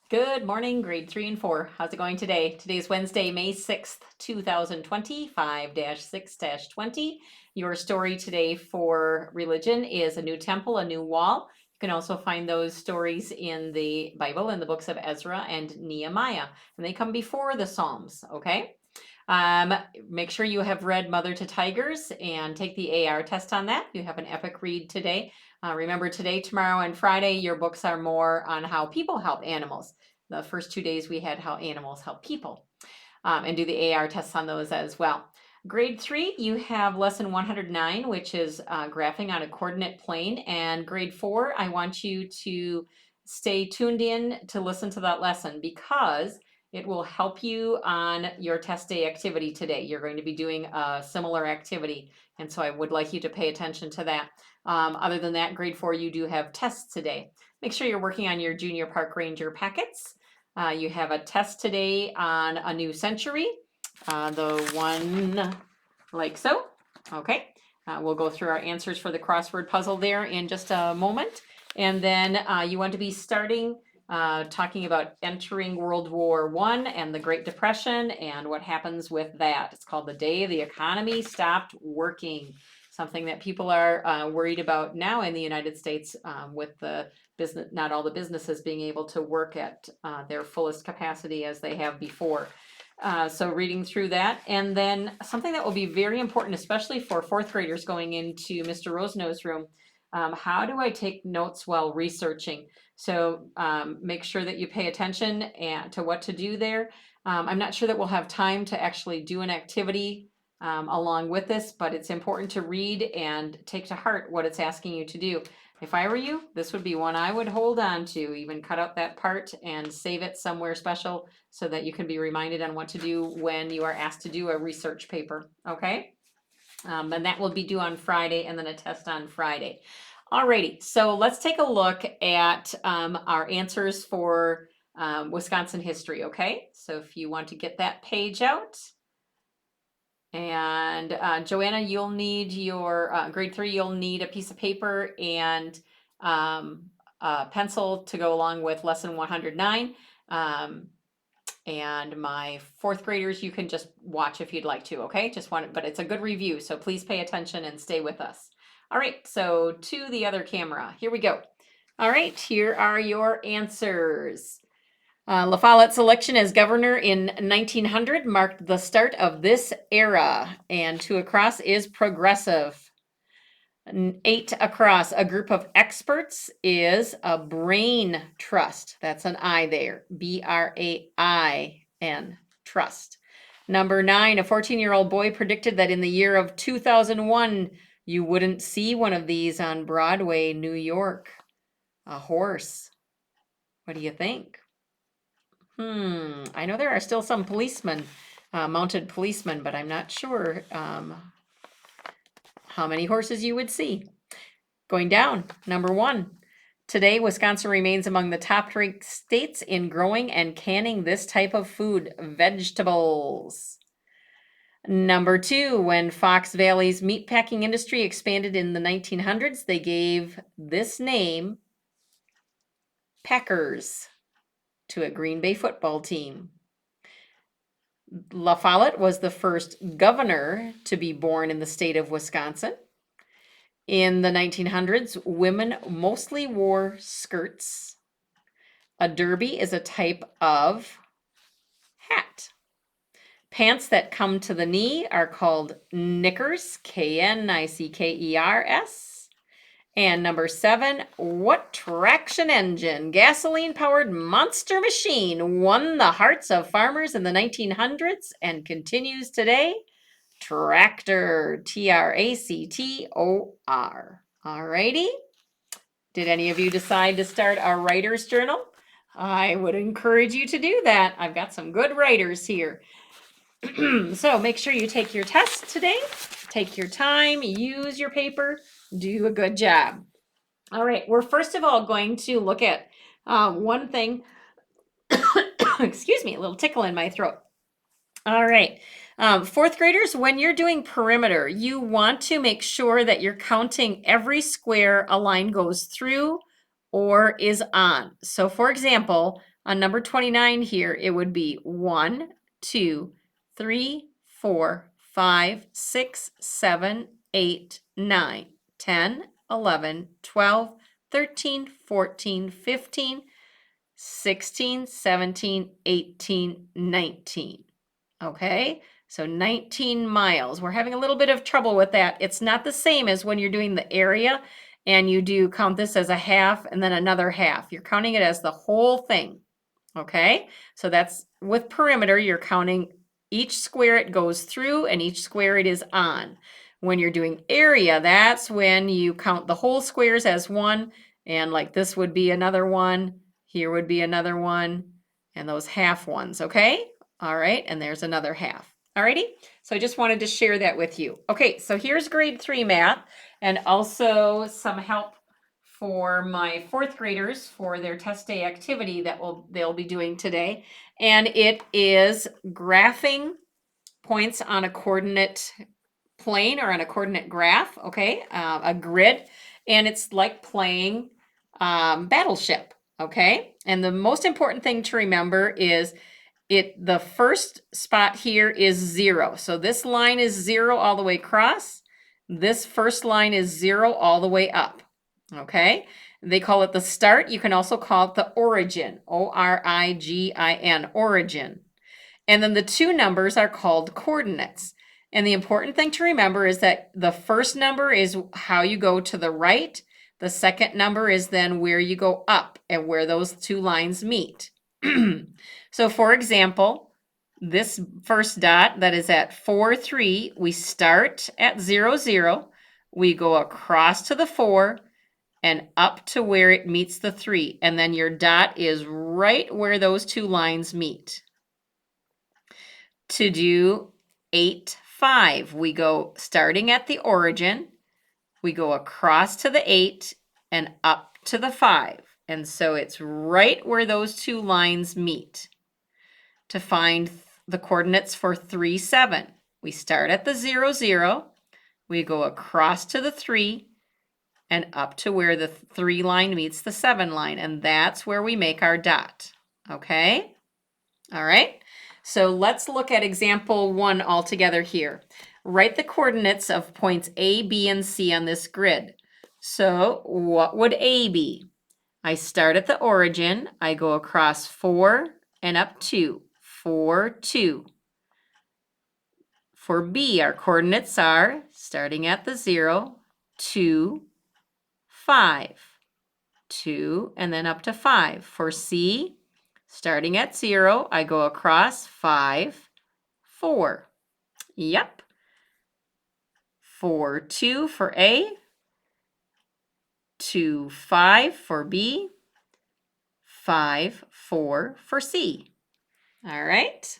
Good morning, grade 3 and 4. How's it going today? Today's Wednesday, May 6th, 2020, 5-6-20. Your story today for religion is a new temple, a new wall. You can also find those stories in the Bible, in the books of Ezra and Nehemiah, and they come before the Psalms, okay? Um, Make sure you have read Mother to Tigers and take the AR test on that. You have an epic read today. Remember, today, tomorrow, and Friday, your books are more on how people help animals. The first 2 days we had how animals help people, and do the AR tests on those as well. Grade 3, you have lesson 109, which is graphing on a coordinate plane. And grade 4, I want you to stay tuned in to listen to that lesson because it will help you on your test day activity today. You're going to be doing a similar activity, and so I would like you to pay attention to that. Other than that, grade 4, you do have tests today. Make sure you're working on your junior park ranger packets. You have a test today on a new century, the one like so. Okay, we'll go through our answers for the crossword puzzle there in just a moment. And then you want to be starting talking about entering World War I and the Great Depression and what happens with that. It's called The Day the Economy Stopped Working, something that people are worried about now in the United States with the business, not all the businesses being able to work at their fullest capacity as they have before. So reading through that, and then something that will be very important, especially for fourth graders going into Mr. Roseno's room. How do I take notes while researching? So make sure that you pay attention to what to do there. I'm not sure that we'll have time to actually do an activity along with this, but it's important to read and take to heart what it's asking you to do. If I were you, this would be one I would hold on to, even cut out that part and save it somewhere special so that you can be reminded on what to do when you are asked to do a research paper, okay? And that will be due on Friday and then a test on Friday. Alrighty, so let's take a look at our answers for Wisconsin history, okay? So if you want to get that page out. And Joanna, you'll need your grade 3, you'll need a piece of paper and a pencil to go along with lesson 109. And my fourth graders, you can just watch if you'd like to, okay? Just want it, but it's a good review, so please pay attention and stay with us. All right, so to the other camera, here we go. All right, here are your answers. La Follette's election as governor in 1900 marked the start of this era, and 2 across is progressive. 8 across, a group of experts is a brain trust. That's an I there, BRAIN, trust. Number 9, a 14-year-old boy predicted that in the year of 2001, you wouldn't see one of these on Broadway, New York. A horse. What do you think? I know there are still some policemen, mounted policemen, but I'm not sure how many horses you would see. Going down, number 1. Today, Wisconsin remains among the top-ranked states in growing and canning this type of food, vegetables. Number 2, when Fox Valley's meatpacking industry expanded in the 1900s, they gave this name, Packers, to a Green Bay football team. La Follette was the first governor to be born in the state of Wisconsin. In the 1900s, women mostly wore skirts. A derby is a type of hat. Pants that come to the knee are called knickers, Knickers. And number 7, what traction engine, gasoline-powered monster machine won the hearts of farmers in the 1900s and continues today? Tractor, Tractor. Alrighty. Did any of you decide to start a writer's journal? I would encourage you to do that. I've got some good writers here. So make sure you take your test today. Take your time, use your paper, do a good job. All right, we're first of all going to look at one thing. Excuse me, a little tickle in my throat. All right, fourth graders, when you're doing perimeter, you want to make sure that you're counting every square a line goes through or is on. So for example, on number 29 here, it would be 1, 2, 3, 4, 5, 6, 7, 8, 9, 10, 11, 12, 13, 14, 15, 16, 17, 18, 19. Okay, so 19 miles. We're having a little bit of trouble with that. It's not the same as when you're doing the area and you do count this as a half and then another half. You're counting it as the whole thing. Okay, so that's with perimeter, you're counting each square it goes through and each square it is on. When you're doing area, that's when you count the whole squares as one, and like this would be another one, here would be another one, and those half ones, okay? All right, and there's another half. Alrighty, so I just wanted to share that with you. Okay, so here's grade 3 math, and also some help for my 4th graders for their test day activity that they'll be doing today. And it is graphing points on a coordinate plane or on a coordinate graph, okay, a grid. And it's like playing Battleship, okay? And the most important thing to remember is the first spot here is 0. So this line is 0 all the way across. This first line is 0 all the way up. Okay, they call it the start. You can also call it the origin, O-R-I-G-I-N, origin. And then the two numbers are called coordinates. And the important thing to remember is that the first number is how you go to the right. The second number is then where you go up and where those two lines meet. So for example, this first dot that is at 4, 3, we start at 0, 0. We go across to the 4, and up to where it meets the 3. And then your dot is right where those two lines meet. To do 8, 5, we go starting at the origin, we go across to the 8 and up to the 5. And so it's right where those two lines meet. To find the coordinates for 3, 7, we start at the 0, 0, we go across to the 3, and up to where the 3 line meets the 7 line, and that's where we make our dot, okay? All right, so let's look at example 1 all together here. Write the coordinates of points A, B, and C on this grid. So what would A be? I start at the origin, I go across 4 and up 2, 4, 2. For B, our coordinates are starting at the 0, 2, 5, 2, and then up to 5. For C, starting at 0, I go across 5, 4. Yep. 4, 2 for A, 2, 5 for B, 5, 4 for C. All right.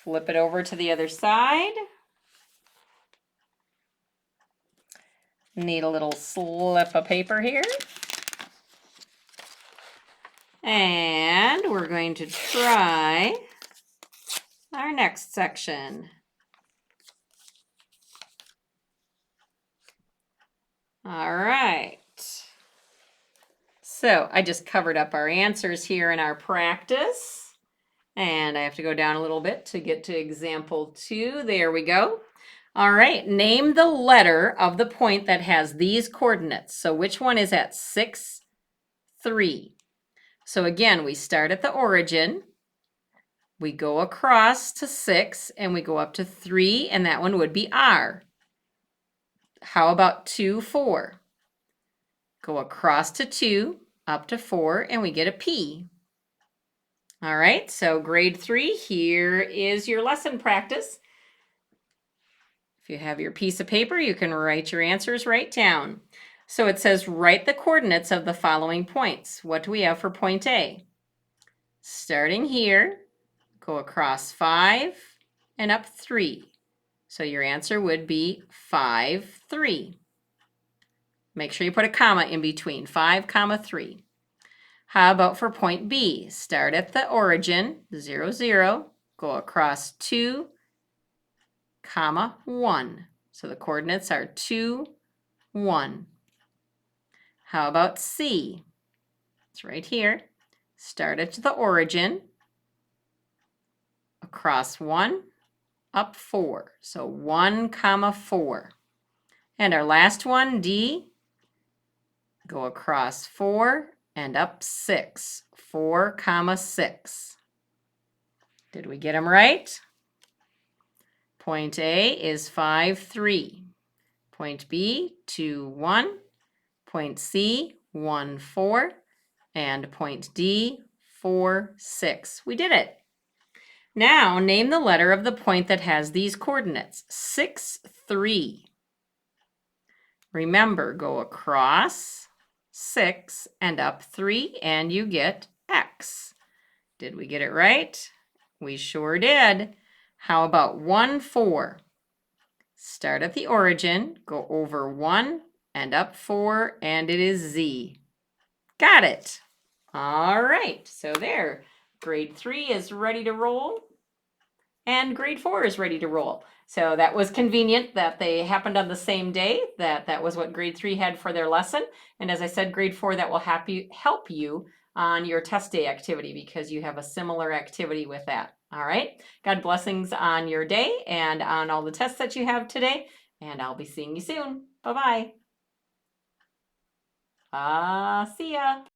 Flip it over to the other side. Need a little slip of paper here. And we're going to try our next section. All right. So I just covered up our answers here in our practice. And I have to go down a little bit to get to example 2. There we go. All right, name the letter of the point that has these coordinates. So which one is at 6, 3? So again, we start at the origin. We go across to 6 and we go up to 3, and that one would be R. How about 2, 4? Go across to 2, up to 4, and we get a P. All right, so grade 3, here is your lesson practice. If you have your piece of paper, you can write your answers right down. So it says write the coordinates of the following points. What do we have for point A? Starting here, go across 5 and up 3. So your answer would be 5, 3. Make sure you put a comma in between, 5, 3. How about for point B? Start at the origin, 0, 0, go across 2, 1. So the coordinates are 2, 1. How about C? It's right here. Start at the origin, across 1, up 4. So 1 comma 4. And our last one, D, go across 4 and up 6. 4 comma 6. Did we get them right? Point A is 5, 3. Point B, 2, 1. Point C, 1, 4. And point D, 4, 6. We did it. Now name the letter of the point that has these coordinates. 6, 3. Remember, go across 6 and up 3, and you get X. Did we get it right? We sure did. How about 1, 4? Start at the origin, go over 1 and up 4, and it is Z. Got it. All right, so there. Grade 3 is ready to roll, and grade 4 is ready to roll. So that was convenient that they happened on the same day, that was what grade 3 had for their lesson. And as I said, grade 4, that will help you on your test day activity because you have a similar activity with that. All right. God blessings on your day and on all the tests that you have today. And I'll be seeing you soon. Bye-bye. See ya.